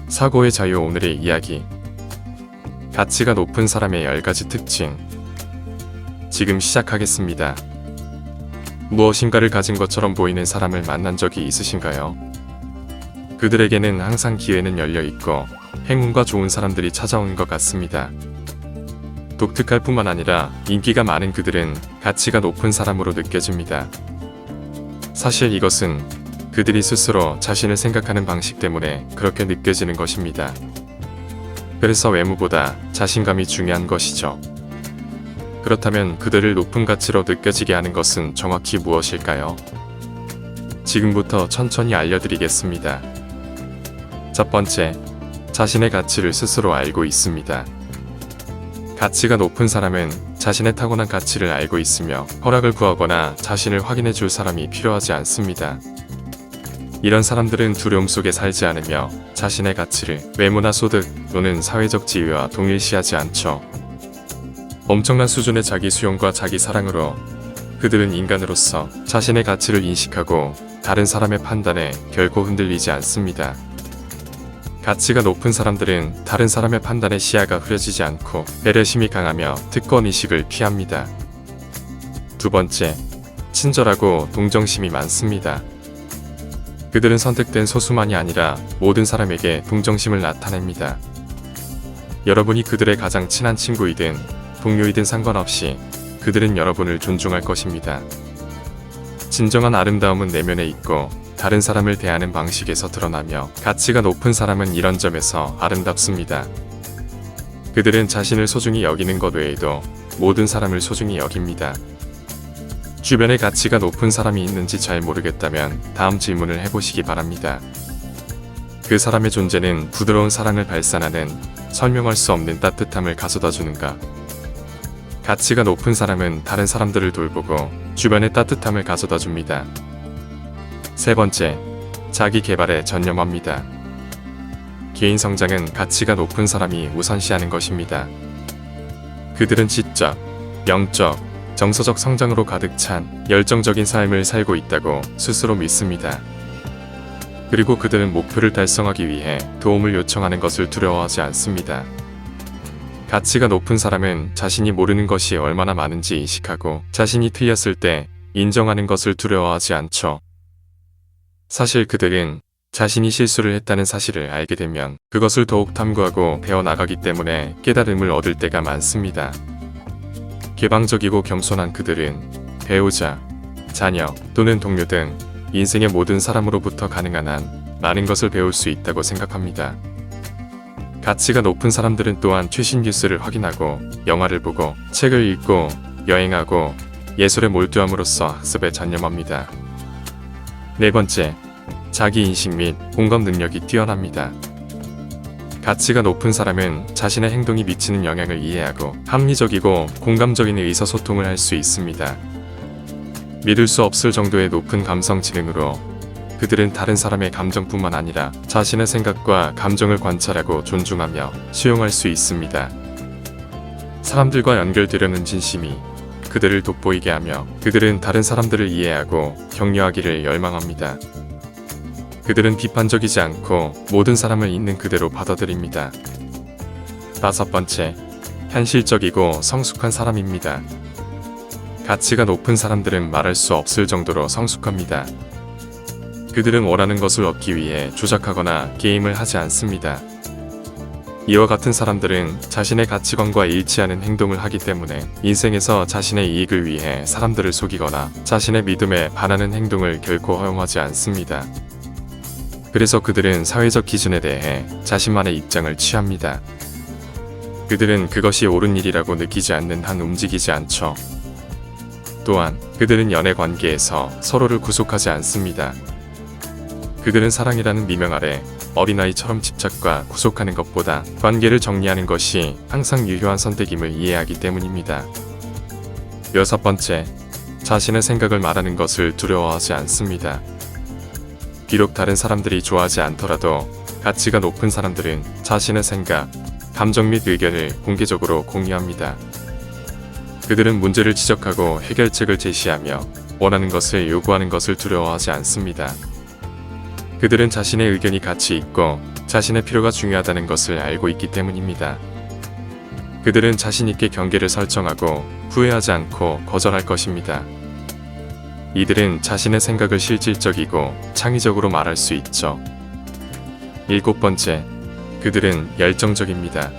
사고의 자유. 오늘의 이야기. 가치가 높은 사람의 10가지 특징. 지금 시작하겠습니다. 무엇인가를 가진 것처럼 보이는 사람을 만난 적이 있으신가요? 그들에게는 항상 기회는 열려 있고 행운과 좋은 사람들이 찾아오는 것 같습니다. 독특할 뿐만 아니라 인기가 많은 그들은 가치가 높은 사람으로 느껴집니다. 사실 이것은 그들이 스스로 자신을 생각하는 방식 때문에 그렇게 느껴지는 것입니다. 그래서 외모보다 자신감이 중요한 것이죠. 그렇다면 그들을 높은 가치로 느껴지게 하는 것은 정확히 무엇일까요? 지금부터 천천히 알려드리겠습니다. 첫 번째, 자신의 가치를 스스로 알고 있습니다. 가치가 높은 사람은 자신의 타고난 가치를 알고 있으며 허락을 구하거나 자신을 확인해 줄 사람이 필요하지 않습니다. 이런 사람들은 두려움 속에 살지 않으며 자신의 가치를 외모나 소득 또는 사회적 지위와 동일시하지 않죠. 엄청난 수준의 자기 수용과 자기 사랑으로 그들은 인간으로서 자신의 가치를 인식하고 다른 사람의 판단에 결코 흔들리지 않습니다. 가치가 높은 사람들은 다른 사람의 판단에 시야가 흐려지지 않고 배려심이 강하며 특권의식을 피합니다. 두 번째, 친절하고 동정심이 많습니다. 그들은 선택된 소수만이 아니라 모든 사람에게 동정심을 나타냅니다. 여러분이 그들의 가장 친한 친구이든 동료이든 상관없이 그들은 여러분을 존중할 것입니다. 진정한 아름다움은 내면에 있고 다른 사람을 대하는 방식에서 드러나며 가치가 높은 사람은 이런 점에서 아름답습니다. 그들은 자신을 소중히 여기는 것 외에도 모든 사람을 소중히 여깁니다. 주변에 가치가 높은 사람이 있는지 잘 모르겠다면 다음 질문을 해보시기 바랍니다. 그 사람의 존재는 부드러운 사랑을 발산하는 설명할 수 없는 따뜻함을 가져다 주는가? 가치가 높은 사람은 다른 사람들을 돌보고 주변에 따뜻함을 가져다 줍니다. 세 번째, 자기 개발에 전념합니다. 개인 성장은 가치가 높은 사람이 우선시하는 것입니다. 그들은 지적, 영적, 정서적 성장으로 가득 찬 열정적인 삶을 살고 있다고 스스로 믿습니다. 그리고 그들은 목표를 달성하기 위해 도움을 요청하는 것을 두려워하지 않습니다. 가치가 높은 사람은 자신이 모르는 것이 얼마나 많은지 인식하고 자신이 틀렸을 때 인정하는 것을 두려워하지 않죠. 사실 그들은 자신이 실수를 했다는 사실을 알게 되면 그것을 더욱 탐구하고 배워나가기 때문에 깨달음을 얻을 때가 많습니다. 개방적이고 겸손한 그들은 배우자, 자녀 또는 동료 등 인생의 모든 사람으로부터 가능한 한 많은 것을 배울 수 있다고 생각합니다. 가치가 높은 사람들은 또한 최신 뉴스를 확인하고 영화를 보고 책을 읽고 여행하고 예술에 몰두함으로써 학습에 전념합니다. 네 번째, 자기인식 및 공감 능력이 뛰어납니다. 가치가 높은 사람은 자신의 행동이 미치는 영향을 이해하고 합리적이고 공감적인 의사소통을 할 수 있습니다. 믿을 수 없을 정도의 높은 감성 지능으로 그들은 다른 사람의 감정뿐만 아니라 자신의 생각과 감정을 관찰하고 존중하며 수용할 수 있습니다. 사람들과 연결되려는 진심이 그들을 돋보이게 하며 그들은 다른 사람들을 이해하고 격려하기를 열망합니다. 그들은 비판적이지 않고 모든 사람을 있는 그대로 받아들입니다. 다섯 번째, 현실적이고 성숙한 사람입니다. 가치가 높은 사람들은 말할 수 없을 정도로 성숙합니다. 그들은 원하는 것을 얻기 위해 조작하거나 게임을 하지 않습니다. 이와 같은 사람들은 자신의 가치관과 일치하는 행동을 하기 때문에 인생에서 자신의 이익을 위해 사람들을 속이거나 자신의 믿음에 반하는 행동을 결코 허용하지 않습니다. 그래서 그들은 사회적 기준에 대해 자신만의 입장을 취합니다. 그들은 그것이 옳은 일이라고 느끼지 않는 한 움직이지 않죠. 또한 그들은 연애 관계에서 서로를 구속하지 않습니다. 그들은 사랑이라는 미명 아래 어린아이처럼 집착과 구속하는 것보다 관계를 정리하는 것이 항상 유효한 선택임을 이해하기 때문입니다. 여섯 번째, 자신의 생각을 말하는 것을 두려워하지 않습니다. 비록 다른 사람들이 좋아하지 않더라도 가치가 높은 사람들은 자신의 생각, 감정 및 의견을 공개적으로 공유합니다. 그들은 문제를 지적하고 해결책을 제시하며 원하는 것을 요구하는 것을 두려워하지 않습니다. 그들은 자신의 의견이 가치 있고 자신의 필요가 중요하다는 것을 알고 있기 때문입니다. 그들은 자신있게 경계를 설정하고 후회하지 않고 거절할 것입니다. 이들은 자신의 생각을 실질적이고 창의적으로 말할 수 있죠. 7번째, 그들은 열정적입니다.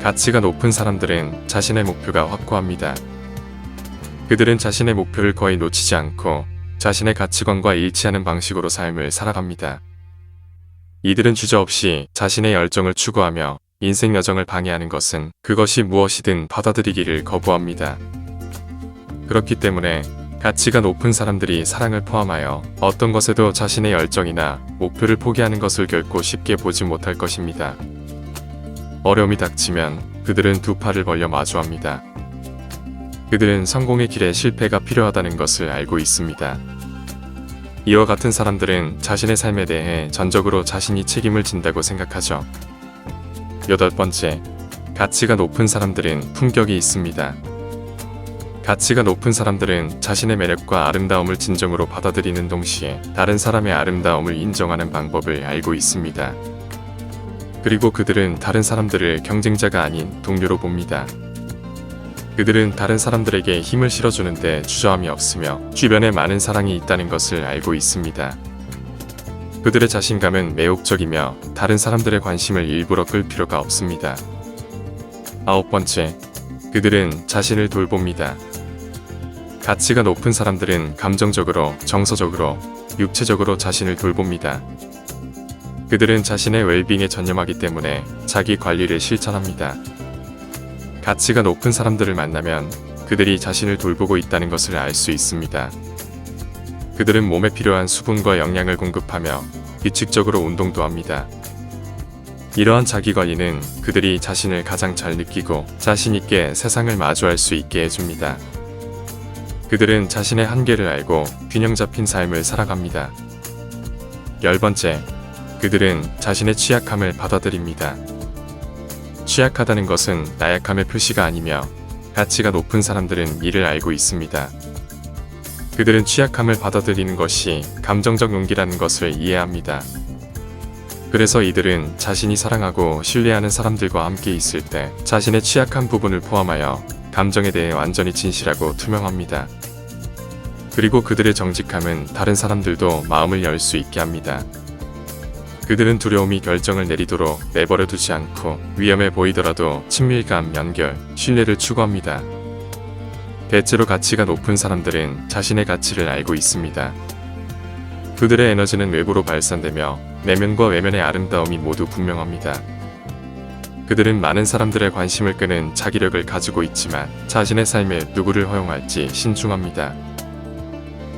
가치가 높은 사람들은 자신의 목표가 확고합니다. 그들은 자신의 목표를 거의 놓치지 않고 자신의 가치관과 일치하는 방식으로 삶을 살아갑니다. 이들은 주저없이 자신의 열정을 추구하며 인생 여정을 방해하는 것은 그것이 무엇이든 받아들이기를 거부합니다. 그렇기 때문에 가치가 높은 사람들이 사랑을 포함하여 어떤 것에도 자신의 열정이나 목표를 포기하는 것을 결코 쉽게 보지 못할 것입니다. 어려움이 닥치면 그들은 두 팔을 벌려 마주합니다. 그들은 성공의 길에 실패가 필요하다는 것을 알고 있습니다. 이와 같은 사람들은 자신의 삶에 대해 전적으로 자신이 책임을 진다고 생각하죠. 8번째, 가치가 높은 사람들은 품격이 있습니다. 가치가 높은 사람들은 자신의 매력과 아름다움을 진정으로 받아들이는 동시에 다른 사람의 아름다움을 인정하는 방법을 알고 있습니다. 그리고 그들은 다른 사람들을 경쟁자가 아닌 동료로 봅니다. 그들은 다른 사람들에게 힘을 실어주는데 주저함이 없으며 주변에 많은 사랑이 있다는 것을 알고 있습니다. 그들의 자신감은 매혹적이며 다른 사람들의 관심을 일부러 끌 필요가 없습니다. 9번째, 그들은 자신을 돌봅니다. 가치가 높은 사람들은 감정적으로, 정서적으로, 육체적으로 자신을 돌봅니다. 그들은 자신의 웰빙에 전념하기 때문에 자기 관리를 실천합니다. 가치가 높은 사람들을 만나면 그들이 자신을 돌보고 있다는 것을 알 수 있습니다. 그들은 몸에 필요한 수분과 영양을 공급하며 규칙적으로 운동도 합니다. 이러한 자기관리는 그들이 자신을 가장 잘 느끼고 자신있게 세상을 마주할 수 있게 해줍니다. 그들은 자신의 한계를 알고 균형 잡힌 삶을 살아갑니다. 10번째, 그들은 자신의 취약함을 받아들입니다. 취약하다는 것은 나약함의 표시가 아니며 가치가 높은 사람들은 이를 알고 있습니다. 그들은 취약함을 받아들이는 것이 감정적 용기라는 것을 이해합니다. 그래서 이들은 자신이 사랑하고 신뢰하는 사람들과 함께 있을 때 자신의 취약한 부분을 포함하여 감정에 대해 완전히 진실하고 투명합니다. 그리고 그들의 정직함은 다른 사람들도 마음을 열 수 있게 합니다. 그들은 두려움이 결정을 내리도록 내버려 두지 않고 위험해 보이더라도 친밀감, 연결, 신뢰를 추구합니다. 대체로 가치가 높은 사람들은 자신의 가치를 알고 있습니다. 그들의 에너지는 외부로 발산되며 내면과 외면의 아름다움이 모두 분명합니다. 그들은 많은 사람들의 관심을 끄는 자기력을 가지고 있지만 자신의 삶에 누구를 허용할지 신중합니다.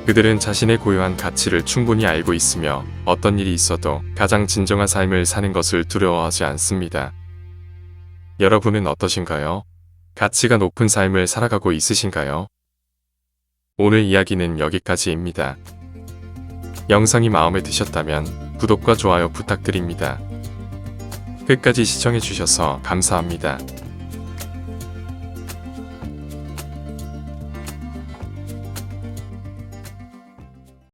그들은 자신의 고유한 가치를 충분히 알고 있으며 어떤 일이 있어도 가장 진정한 삶을 사는 것을 두려워하지 않습니다. 여러분은 어떠신가요? 가치가 높은 삶을 살아가고 있으신가요? 오늘 이야기는 여기까지입니다. 영상이 마음에 드셨다면 구독과 좋아요 부탁드립니다. 끝까지 시청해주셔서 감사합니다.